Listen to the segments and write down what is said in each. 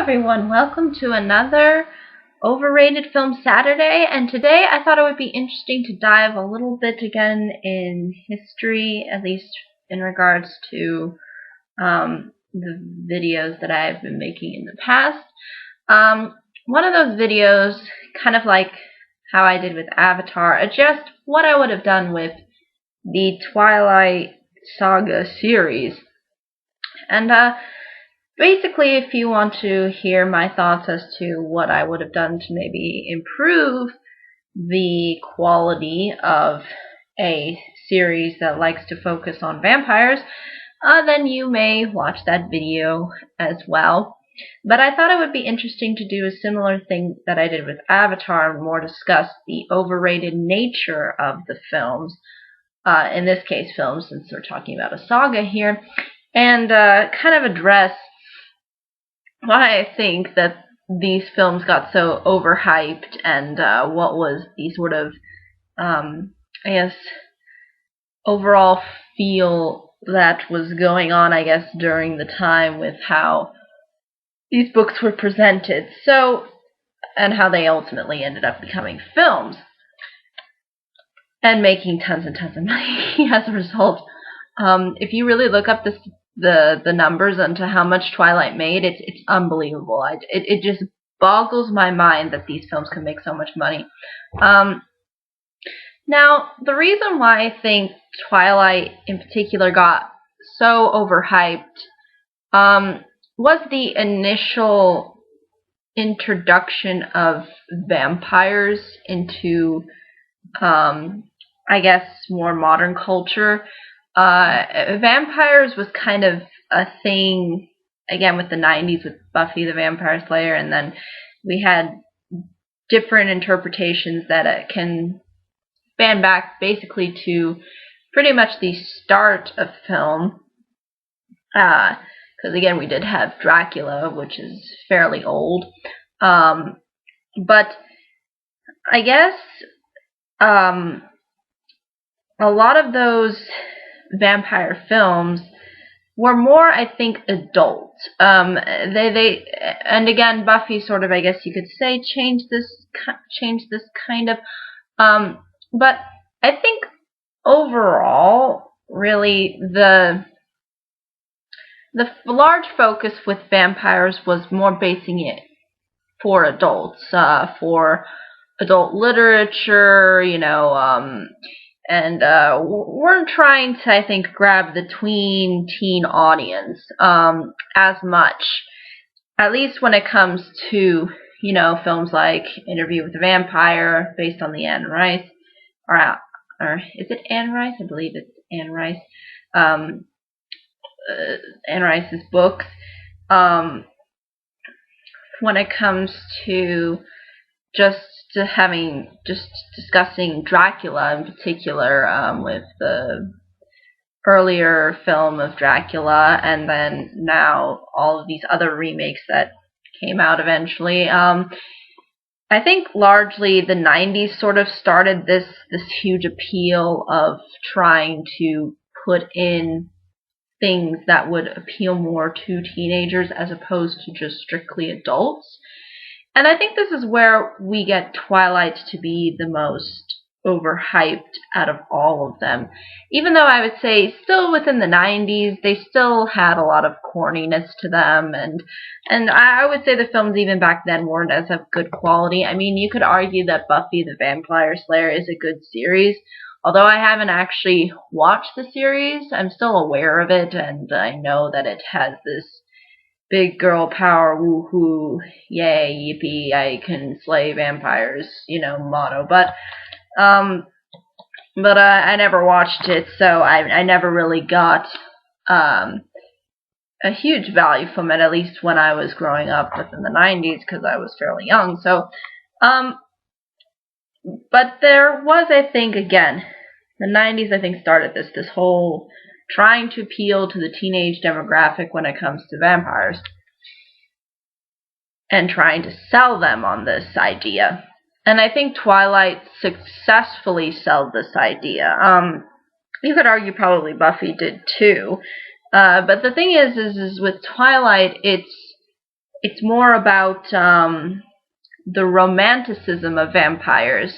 everyone, welcome to another Overrated Film Saturday, and today I thought it would be interesting to dive a little bit again in history, at least in regards to the videos that I've been making in the past. One of those videos, kind of like how I did with Avatar, just what I would have done with the Twilight Saga series. And basically, if you want to hear my thoughts as to what I would have done to maybe improve the quality of a series that likes to focus on vampires, then you may watch that video as well. But I thought it would be interesting to do a similar thing that I did with Avatar and more discuss the overrated nature of the films, in this case films, since we're talking about a saga here, and kind of address why I think that these films got so overhyped and what was the sort of, I guess, overall feel that was going on, I guess, during the time with how these books were presented. So, and how they ultimately ended up becoming films and making tons and tons of money as a result. If you really look up the numbers into how much Twilight made, it's unbelievable. It just boggles my mind that these films can make so much money. Now, the reason why I think Twilight in particular got so overhyped was the initial introduction of vampires into, I guess, more modern culture. Vampires was kind of a thing, again, with the 90s with Buffy the Vampire Slayer, and then we had different interpretations that can span back basically to pretty much the start of film, because again, we did have Dracula, which is fairly old, but I guess a lot of those vampire films were more, I think, adult. And again, Buffy sort of, I guess you could say, changed this kind of. But I think overall, really, the large focus with vampires was more basing it for adults, for adult literature, and we're trying to, I think, grab the teen audience as much, at least when it comes to, films like Interview with the Vampire, based on the Anne Rice, or is it Anne Rice? I believe it's Anne Rice. Anne Rice's books. When it comes to just discussing Dracula in particular, with the earlier film of Dracula, and then now all of these other remakes that came out eventually. I think largely the 90s sort of started this huge appeal of trying to put in things that would appeal more to teenagers as opposed to just strictly adults. And I think this is where we get Twilight to be the most overhyped out of all of them. Even though I would say still within the 90s, they still had a lot of corniness to them, and I would say the films even back then weren't as of good quality. I mean, you could argue that Buffy the Vampire Slayer is a good series. Although I haven't actually watched the series, I'm still aware of it, and I know that it has this big girl power, woohoo, yay, yippee, I can slay vampires, motto. But I never watched it, so I never really got a huge value from it, at least when I was growing up within the 90s, because I was fairly young. So, but there was, I think, again, the 90s, I think, started this whole trying to appeal to the teenage demographic when it comes to vampires, and trying to sell them on this idea. And I think Twilight successfully sold this idea. You could argue probably Buffy did too. But the thing is with Twilight, it's it's more about the romanticism of vampires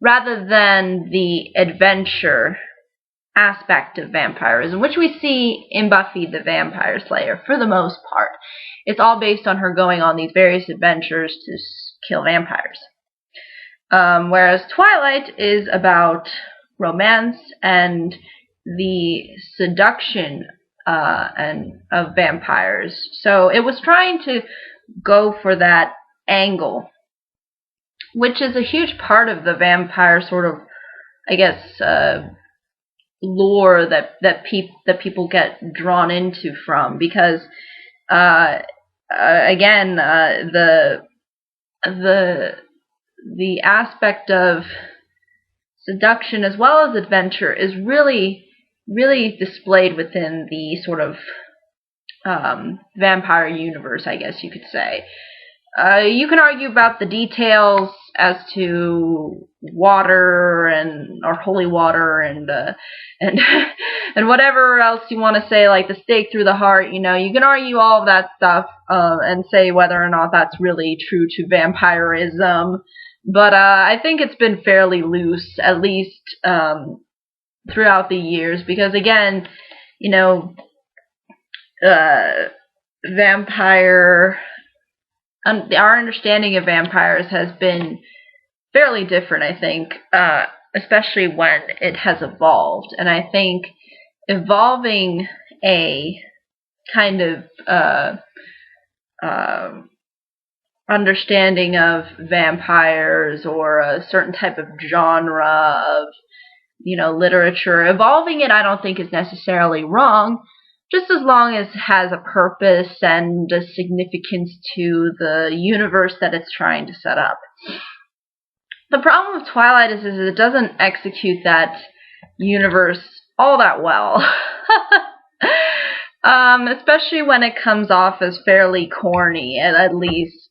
rather than the adventure aspect of vampirism, which we see in Buffy the Vampire Slayer for the most part. It's all based on her going on these various adventures to kill vampires. Whereas Twilight is about romance and the seduction of vampires. So it was trying to go for that angle, which is a huge part of the vampire sort of, I guess, lore that people get drawn into from, because again, the aspect of seduction as well as adventure is really displayed within the sort of vampire universe, I guess you could say. You can argue about the details as to water or holy water and and whatever else you want to say, like the stake through the heart. You can argue all of that stuff and say whether or not that's really true to vampirism. But I think it's been fairly loose, at least throughout the years, because again, our understanding of vampires has been fairly different, I think, especially when it has evolved. And I think evolving a kind of understanding of vampires or a certain type of genre of, literature, evolving it, I don't think is necessarily wrong, just as long as it has a purpose and a significance to the universe that it's trying to set up. The problem with Twilight is it doesn't execute that universe all that well. Especially when it comes off as fairly corny, at least.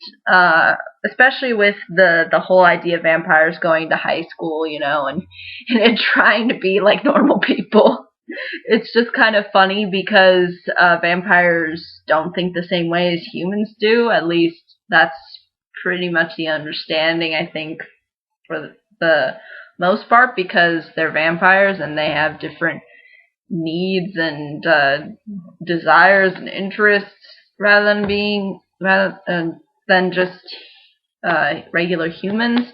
Especially with the whole idea of vampires going to high school, and trying to be like normal people. It's just kind of funny because vampires don't think the same way as humans do. At least that's pretty much the understanding, I think, for the most part, because they're vampires and they have different needs and desires and interests rather than just regular humans.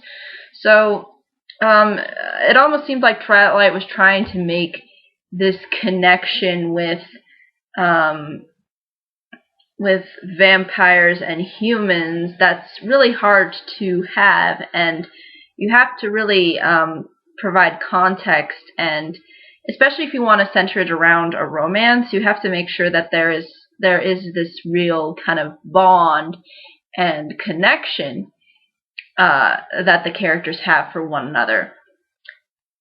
So it almost seems like Twilight was trying to make this connection with vampires and humans that's really hard to have, and you have to really provide context, and especially if you want to center it around a romance, you have to make sure that there is this real kind of bond and connection that the characters have for one another.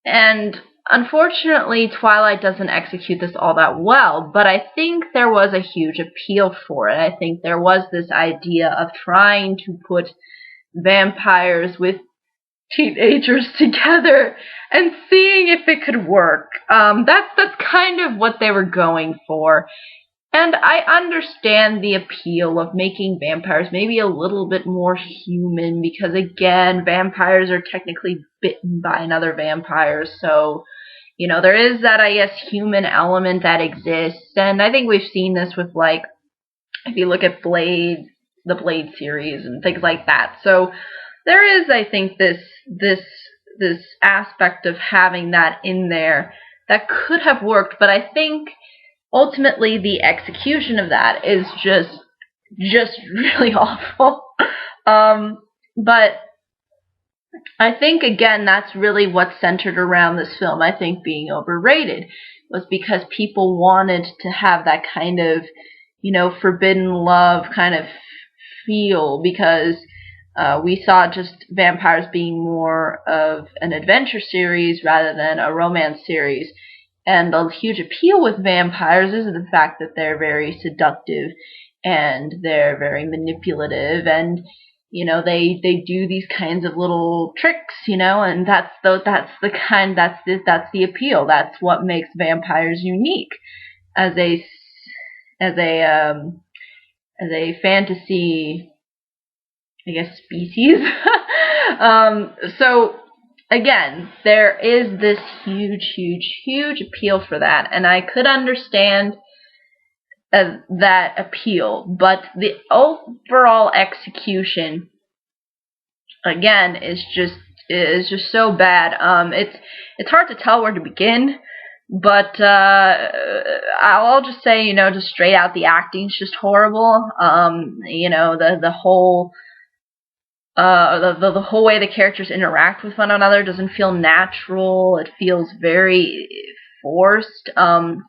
And unfortunately, Twilight doesn't execute this all that well, but I think there was a huge appeal for it. I think there was this idea of trying to put vampires with teenagers together and seeing if it could work. That's kind of what they were going for. And I understand the appeal of making vampires maybe a little bit more human, because again, vampires are technically bitten by another vampire, so there is that, I guess, human element that exists. And I think we've seen this with, like, if you look at Blade, the Blade series and things like that. So there is, I think, this aspect of having that in there that could have worked, but I think ultimately the execution of that is just really awful. But I think, again, that's really what's centered around this film, I think, being overrated, was because people wanted to have that kind of, forbidden love kind of feel, because we saw just vampires being more of an adventure series rather than a romance series. And the huge appeal with vampires is the fact that they're very seductive and they're very manipulative, and they do these kinds of little tricks, and that's the appeal. That's what makes vampires unique as a fantasy, I guess, species. So again, there is this huge appeal for that, and I could understand that appeal, but the overall execution, again, is just so bad. It's hard to tell where to begin, but I'll just say, just straight out, the acting's just horrible. The whole the whole way the characters interact with one another doesn't feel natural. It feels very forced. And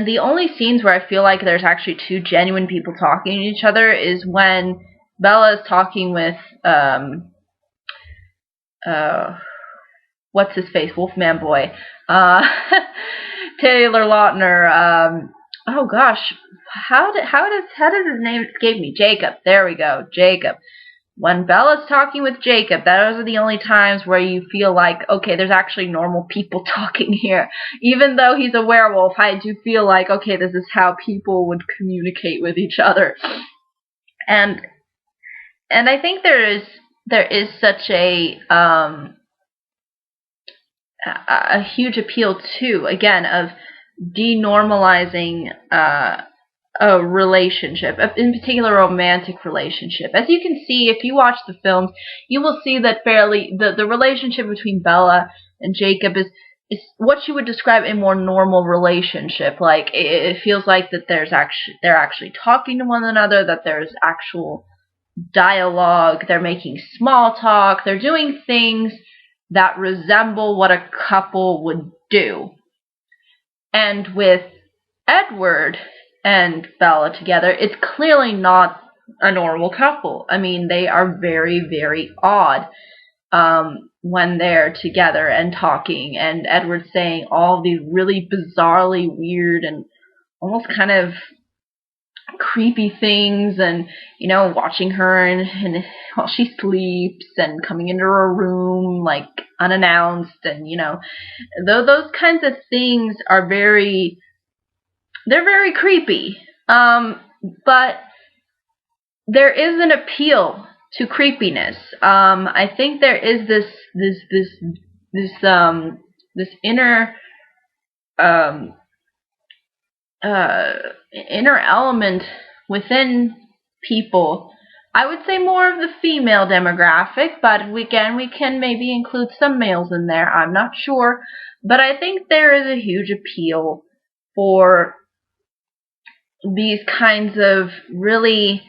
the only scenes where I feel like there's actually two genuine people talking to each other is when Bella is talking with what's his face, Wolfman Boy, Taylor Lautner. Oh gosh, how did his name escape me? Jacob. There we go, Jacob. When Bella's talking with Jacob, those are the only times where you feel like, okay, there's actually normal people talking here. Even though he's a werewolf, I do feel like, okay, this is how people would communicate with each other. And I think there is such a huge appeal too, again, of denormalizing a relationship, in particular a romantic relationship. As you can see, if you watch the films, you will see that the relationship between Bella and Jacob is what you would describe a more normal relationship. Like, it feels like that they're actually talking to one another, that there's actual dialogue, they're making small talk, they're doing things that resemble what a couple would do. And with Edward and Bella together, it's clearly not a normal couple. I mean, they are very odd when they're together and talking, and Edward's saying all these really bizarrely weird and almost kind of creepy things, and watching her and while she sleeps, and coming into her room like unannounced, and those kinds of things are they're very creepy. But there is an appeal to creepiness. I think there is this inner inner element within people. I would say more of the female demographic, but we can maybe include some males in there. I'm not sure, but I think there is a huge appeal for these kinds of really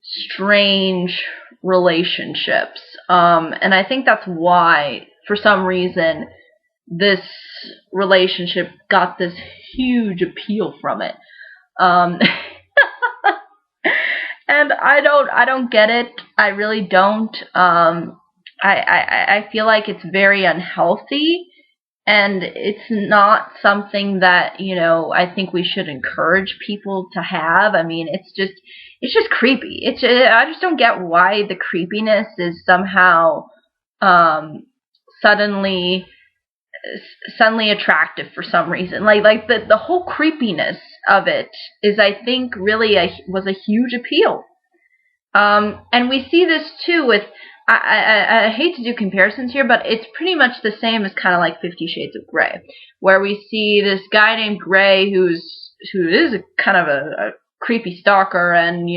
strange relationships. And I think that's why, for some reason, this relationship got this huge appeal from it. And I don't get it. I really don't. I feel like it's very unhealthy, and it's not something that, I think we should encourage people to have. I mean, it's just creepy. I just don't get why the creepiness is somehow suddenly attractive for some reason. Like the whole creepiness of it is, I think, really was a huge appeal. And we see this too with, I hate to do comparisons here, but it's pretty much the same as kind of like 50 Shades of Grey, where we see this guy named Grey who is kind of a creepy stalker, and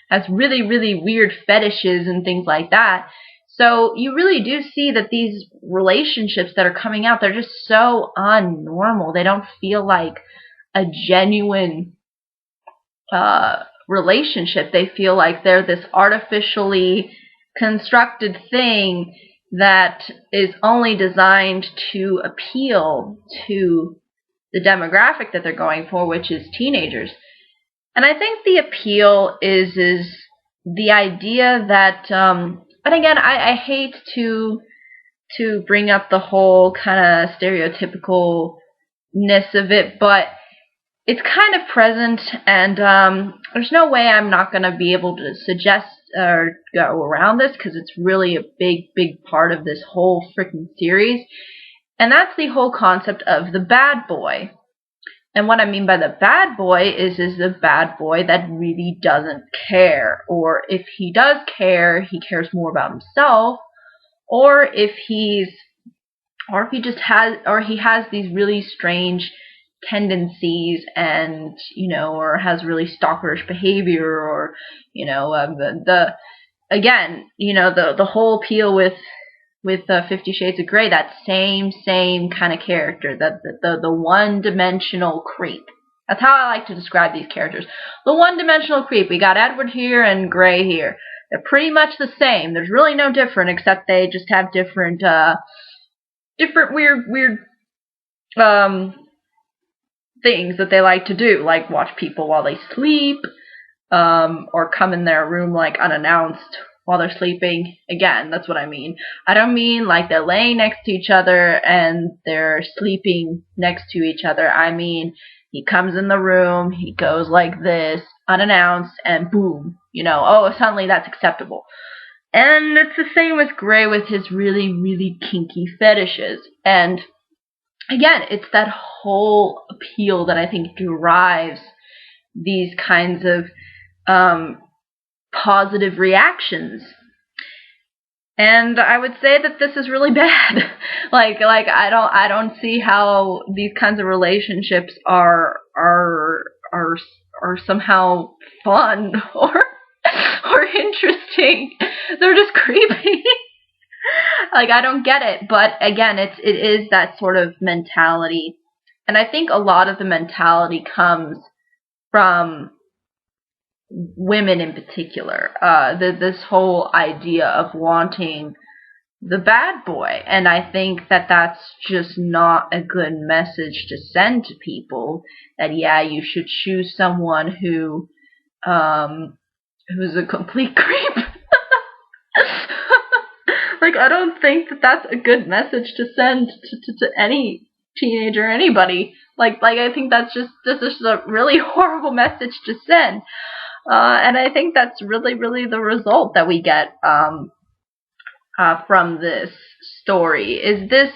has really weird fetishes and things like that. So you really do see that these relationships that are coming out, they're just so unnormal. They don't feel like a genuine relationship. They feel like they're this artificially constructed thing that is only designed to appeal to the demographic that they're going for, which is teenagers. And I think the appeal is the idea that, and again, I hate to bring up the whole kind of stereotypicalness of it, but it's kind of present, and there's no way I'm not going to be able to suggest or go around this, because it's really a big part of this whole freaking series. And that's the whole concept of the bad boy. And what I mean by the bad boy is the bad boy that really doesn't care. Or if he does care, he cares more about himself. Or if he has these really strange tendencies and, or has really stalkerish behavior, or, the whole appeal with 50 Shades of Grey, that same kind of character, the one-dimensional creep. That's how I like to describe these characters. The one-dimensional creep. We got Edward here and Grey here. They're pretty much the same. There's really no different, except they just have different weird things that they like to do, like watch people while they sleep, or come in their room like unannounced while they're sleeping. Again, that's what I mean. I don't mean like they're laying next to each other and they're sleeping next to each other. I mean, he comes in the room, he goes like this, unannounced, and boom, suddenly that's acceptable. And it's the same with Grey with his really, really kinky fetishes. And again, it's that whole appeal that I think drives these kinds of positive reactions. And I would say that this is really bad. like I don't see how these kinds of relationships are somehow fun or interesting. They're just creepy. Like, I don't get it. But again, it is that sort of mentality. And I think a lot of the mentality comes from women in particular. This whole idea of wanting the bad boy. And I think that that's just not a good message to send to people. That, yeah, you should choose someone who's a complete creep. Like, I don't think that that's a good message to send to any teenager or anybody. Like I think that's just a really horrible message to send. And I think that's really, really the result that we get from this story. Is this,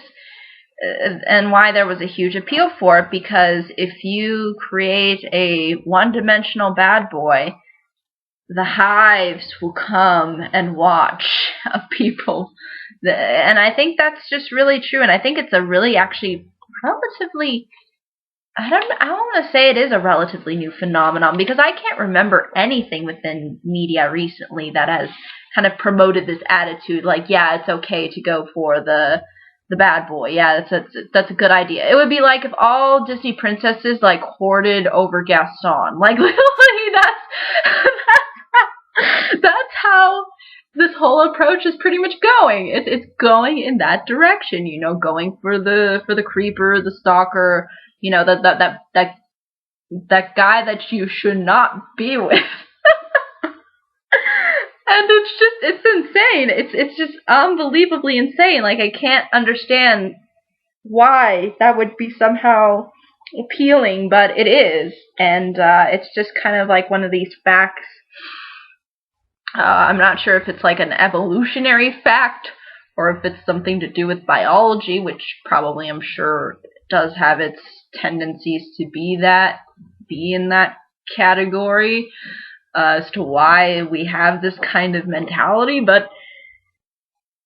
and why there was a huge appeal for it, because if you create a one-dimensional bad boy, the hives will come and watch of people. And I think that's just really true. And I think it's a really actually relatively, I don't want to say it is a relatively new phenomenon, because I can't remember anything within media recently that has kind of promoted this attitude. Like, yeah, it's okay to go for the bad boy. Yeah, that's a good idea. It would be like if all Disney princesses like hoarded over Gaston. Like, literally, that's how this whole approach is pretty much going. It's going in that direction, going for the creeper, the stalker, that guy that you should not be with. And it's insane. It's just unbelievably insane. Like, I can't understand why that would be somehow appealing, but it is. And it's just kind of like one of these facts. I'm not sure if it's like an evolutionary fact or if it's something to do with biology, which probably I'm sure does have its tendencies to be in that category as to why we have this kind of mentality, but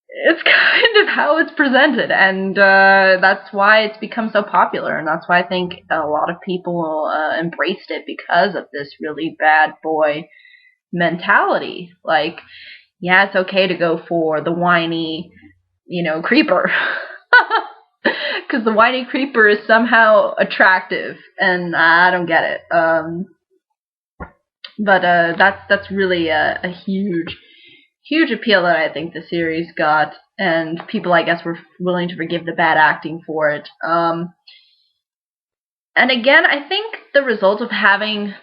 it's kind of how it's presented, and that's why it's become so popular, and that's why I think a lot of people embraced it, because of this really bad boy mentality. Like, yeah, it's okay to go for the whiny, creeper. Because the whiny creeper is somehow attractive, and I don't get it. But that's really a huge appeal that I think the series got, and people, I guess, were willing to forgive the bad acting for it. And again, I think the result of having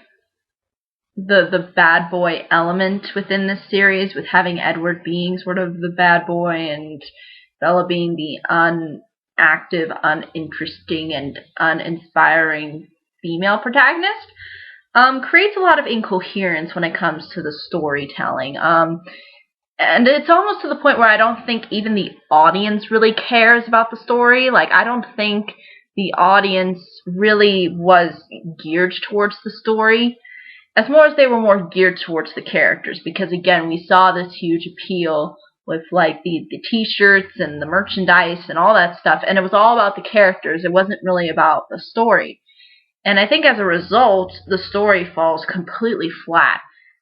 the bad boy element within this series, with having Edward being sort of the bad boy and Bella being the unactive, uninteresting, and uninspiring female protagonist, creates a lot of incoherence when it comes to the storytelling. And it's almost to the point where I don't think even the audience really cares about the story. Like, I don't think the audience really was geared towards the story, as more as they were more geared towards the characters, because again, we saw this huge appeal with like the t-shirts and the merchandise and all that stuff, and it was all about the characters. It wasn't really about the story. And I think as a result, the story falls completely flat.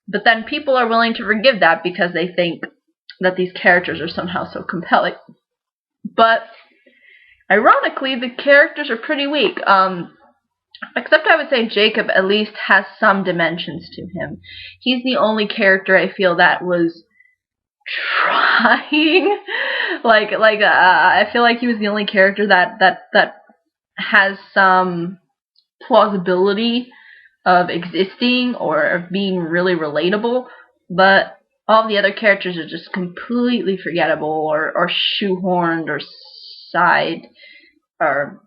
But then people are willing to forgive that because they think that these characters are somehow so compelling. But ironically, the characters are pretty weak. Except I would say Jacob at least has some dimensions to him. He's the only character I feel that was trying. I feel like he was the only character that has some plausibility of existing or of being really relatable, but all the other characters are just completely forgettable or shoehorned or side or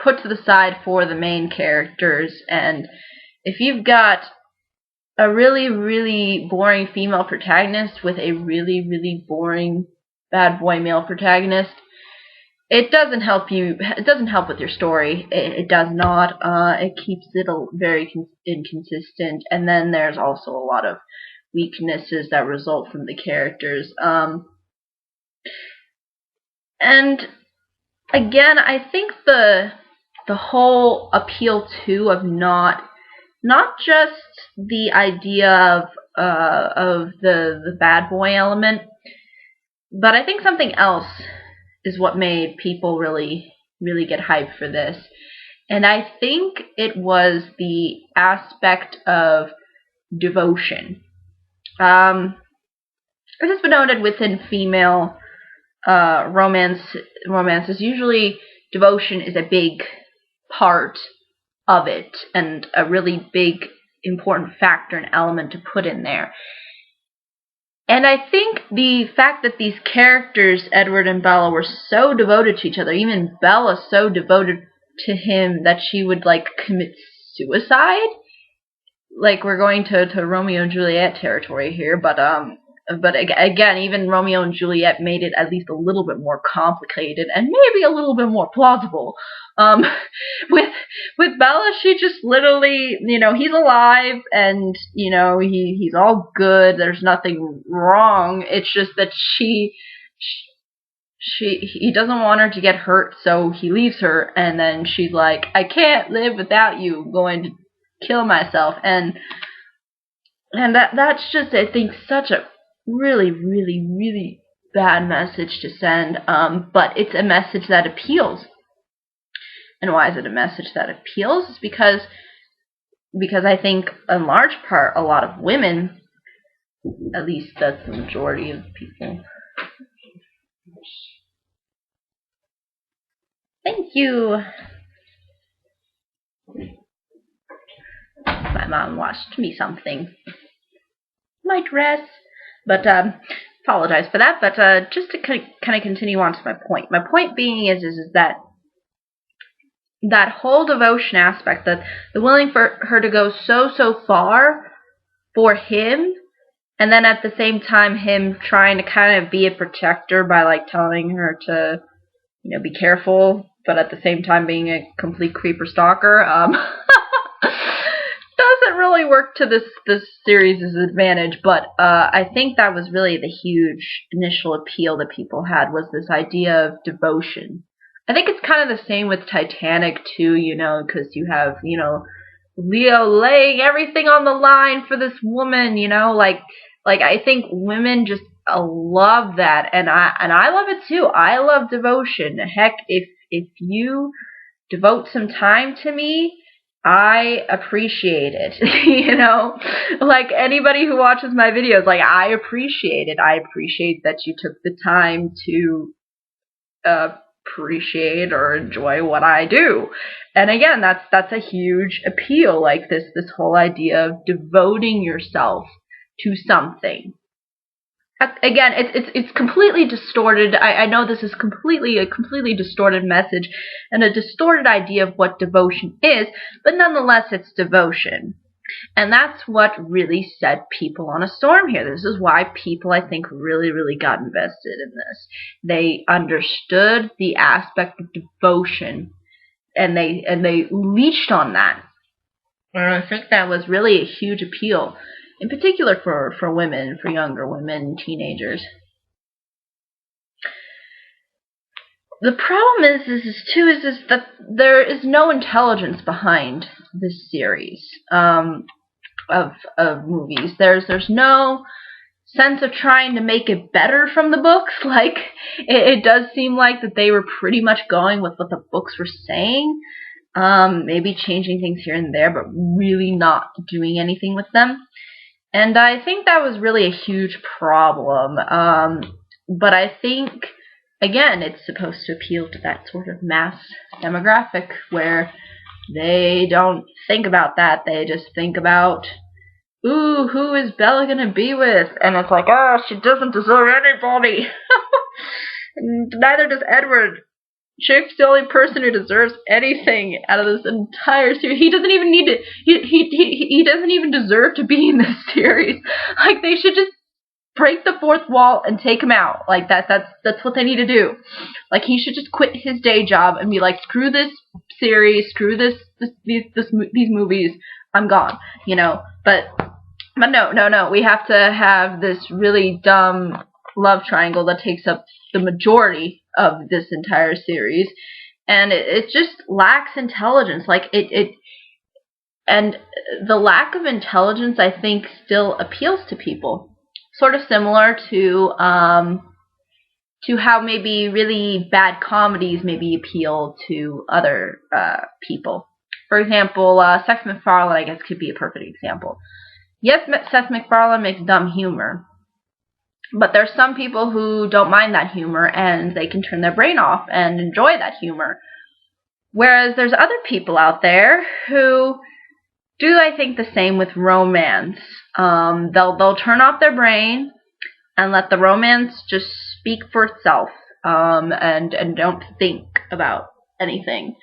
put to the side for the main characters. And if you've got a really, really boring female protagonist with a really, really boring bad boy male protagonist, it doesn't help you. It doesn't help with your story. It does not. It keeps it very inconsistent. And then there's also a lot of weaknesses that result from the characters. And again, I think the whole appeal too of not just the idea of the bad boy element, but I think something else is what made people really, really get hyped for this. And I think it was the aspect of devotion. It has been noted within female romances, usually devotion is a big part of it and a really big, important factor and element to put in there. And I think the fact that these characters, Edward and Bella, were so devoted to each other, even Bella so devoted to him that she would, like, commit suicide. Like, we're going to Romeo and Juliet territory here, but again, even Romeo and Juliet made it at least a little bit more complicated and maybe a little bit more plausible. With Bella, she just literally, he's alive and, he's all good. There's nothing wrong. It's just that he doesn't want her to get hurt, so he leaves her, and then she's like, I can't live without you, I'm going to kill myself. And that's just, I think, such a really, really, really bad message to send, but it's a message that appeals. And why is it a message that appeals? It's because I think, in large part, a lot of women, at least that's the majority of people. Thank you. My mom watched me something. My dress. But, apologize for that. But, just to kind of continue on to my point. My point being is that whole devotion aspect, that the willing for her to go so far for him, and then at the same time him trying to kind of be a protector by, like, telling her to, be careful, but at the same time being a complete creeper stalker, doesn't really work to this series' advantage. But I think that was really the huge initial appeal that people had, was this idea of devotion. I think it's kind of the same with Titanic too, because you have, Leo laying everything on the line for this woman, like I think women just love that, and I love it too. I love devotion. Heck, if you devote some time to me, I appreciate it. Like anybody who watches my videos, like, I appreciate it. I appreciate that you took the time to appreciate or enjoy what I do. And again, that's a huge appeal, like this whole idea of devoting yourself to something. Again, it's completely distorted. I know this is a completely distorted message and a distorted idea of what devotion is, but nonetheless, it's devotion. And that's what really set people on a storm here. This is why people, I think, really, really got invested in this. They understood the aspect of devotion, and they leached on that. And I think that was really a huge appeal, in particular for women, for younger women, teenagers. The problem is that there is no intelligence behind this series of movies. There's no sense of trying to make it better from the books. Like, it does seem like that they were pretty much going with what the books were saying. Maybe changing things here and there, but really not doing anything with them. And I think that was really a huge problem. But I think, again, it's supposed to appeal to that sort of mass demographic where they don't think about that. They just think about, ooh, who is Bella gonna be with? And it's like, oh, she doesn't deserve anybody. Neither does Edward. Chick's the only person who deserves anything out of this entire series. He doesn't even need to. He doesn't even deserve to be in this series. Like, they should just break the fourth wall and take him out. Like, that's what they need to do. Like, he should just quit his day job and be like, screw this series, screw these movies. I'm gone. You know. But no. We have to have this really dumb love triangle that takes up the majority of this entire series, and it just lacks intelligence. Like, and the lack of intelligence, I think, still appeals to people. Sort of similar to how maybe really bad comedies maybe appeal to other people. For example, Seth MacFarlane, I guess, could be a perfect example. Yes, Seth MacFarlane makes dumb humor, but there's some people who don't mind that humor, and they can turn their brain off and enjoy that humor. Whereas there's other people out there who do, I think, the same with romance. They'll turn off their brain and let the romance just speak for itself, and don't think about anything.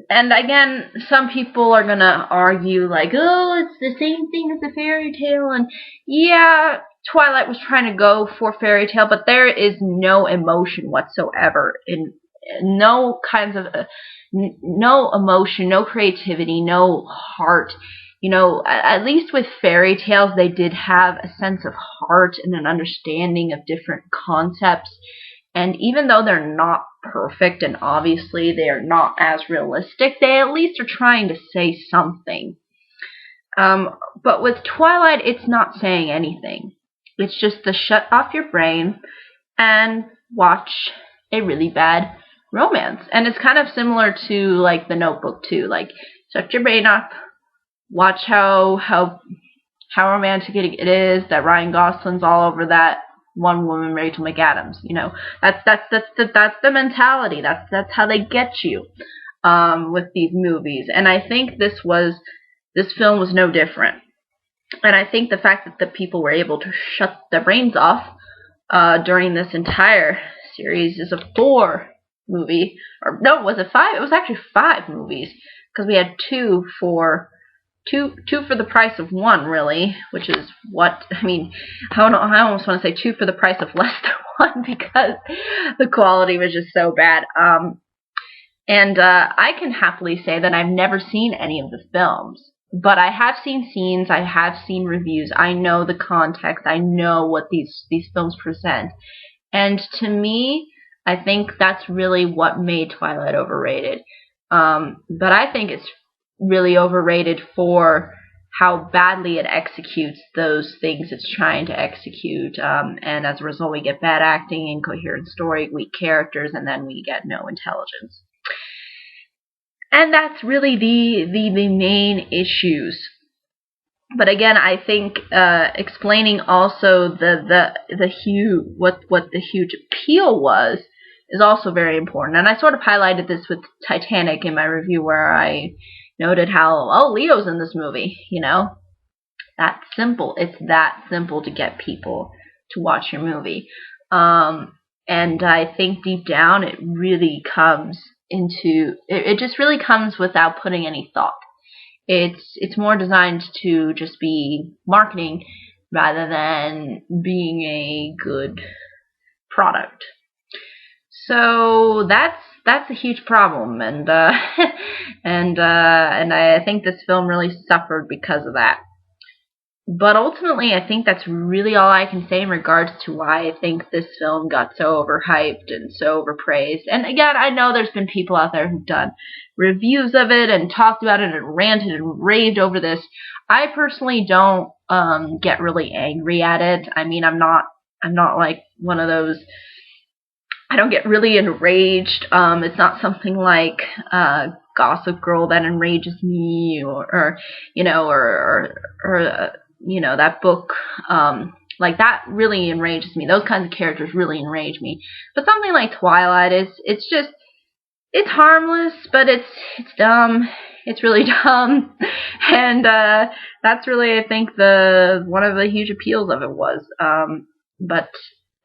And again, some people are gonna argue like, oh, it's the same thing as a fairy tale, and yeah, Twilight was trying to go for fairy tale, but there is no emotion whatsoever, in no kinds of no emotion, no creativity, no heart. You know, at least with fairy tales, they did have a sense of heart and an understanding of different concepts. And even though they're not perfect, and obviously they are not as realistic, they at least are trying to say something. But with Twilight, it's not saying anything. It's just to shut off your brain and watch a really bad romance. And it's kind of similar to, like, The Notebook, too. Like, shut your brain off, watch how romantic it is, that Ryan Gosling's all over that one woman, Rachel McAdams. You know, that's the mentality. That's how they get you with these movies. And I think this film was no different. And I think the fact that the people were able to shut their brains off during this entire series is a 4 movie, or no, was it 5? It was actually 5 movies, because we had two for the price of 1, really, which is what, I mean, I almost want to say 2 for the price of less than 1, because the quality was just so bad. And I can happily say that I've never seen any of the films, but I have seen scenes, I have seen reviews, I know the context, I know what these films present. And to me, I think that's really what made Twilight overrated. But I think it's really overrated for how badly it executes those things it's trying to execute. And as a result, we get bad acting, incoherent story, weak characters, and then we get no intelligence. And that's really the main issues. But again, I think explaining also what the huge appeal was is also very important. And I sort of highlighted this with Titanic in my review, where I noted how, oh, Leo's in this movie, you know. That's simple. It's that simple to get people to watch your movie. And I think deep down it really comes into, it just really comes without putting any thought. It's more designed to just be marketing rather than being a good product. So that's a huge problem, and and I think this film really suffered because of that. But ultimately, I think that's really all I can say in regards to why I think this film got so overhyped and so overpraised. And again, I know there's been people out there who've done reviews of it and talked about it and ranted and raved over this. I personally don't get really angry at it. I mean, I'm not like one of those. I don't get really enraged. It's not something like Gossip Girl that enrages me, or you know, or you know, that book, like that really enrages me. Those kinds of characters really enrage me. But something like Twilight it's just, it's harmless, but it's dumb. It's really dumb, and that's really, I think, one of the huge appeals of it was. But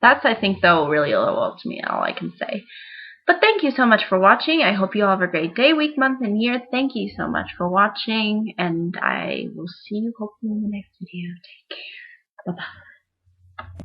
that's, I think, though, really well to me, all I can say. But thank you so much for watching. I hope you all have a great day, week, month, and year. Thank you so much for watching, and I will see you hopefully in the next video. Take care. Bye-bye.